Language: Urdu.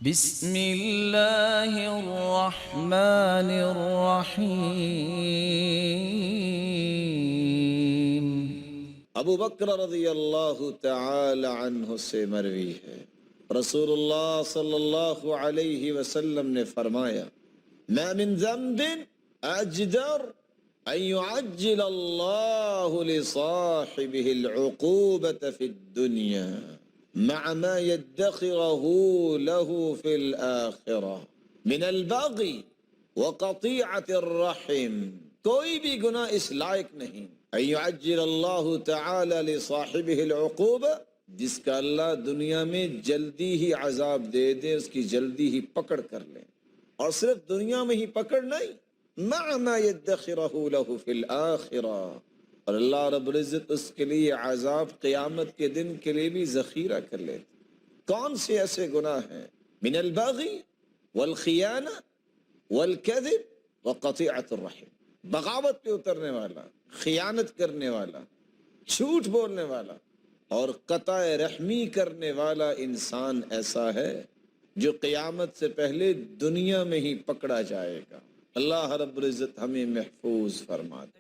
بسم اللہ الرحمن الرحیم۔ ابو بکر رضی اللہ تعالی عنہ سے مروی ہے، رسول اللہ صلی اللہ علیہ وسلم نے فرمایا، ما من ذنب اجدر ان يعجل اللہ لصاحبه العقوبة في الدنیا مع ما يدخره له في الآخرة من البغي وقطيعة الرحم۔ کوئی بھی گناہ اس لائق نہیں ان يعجل اللہ تعالی لصاحبه العقوبة، جس کا اللہ دنیا میں جلدی ہی عذاب دے دے، اس کی جلدی ہی پکڑ کر لے، اور صرف دنیا میں ہی پکڑ نہیں، مع ما يدخره له في الآخرة، اور اللہ رب العزت اس کے لیے عذاب قیامت کے دن کے لیے بھی ذخیرہ کر لیتے۔ کون سے ایسے گناہ ہیں؟ من البغی والخیانہ والکذب وقطیعۃ الرحم، بغاوت پہ اترنے والا، خیانت کرنے والا، جھوٹ بولنے والا اور قطع رحمی کرنے والا انسان ایسا ہے جو قیامت سے پہلے دنیا میں ہی پکڑا جائے گا۔ اللہ رب العزت ہمیں محفوظ فرما دے۔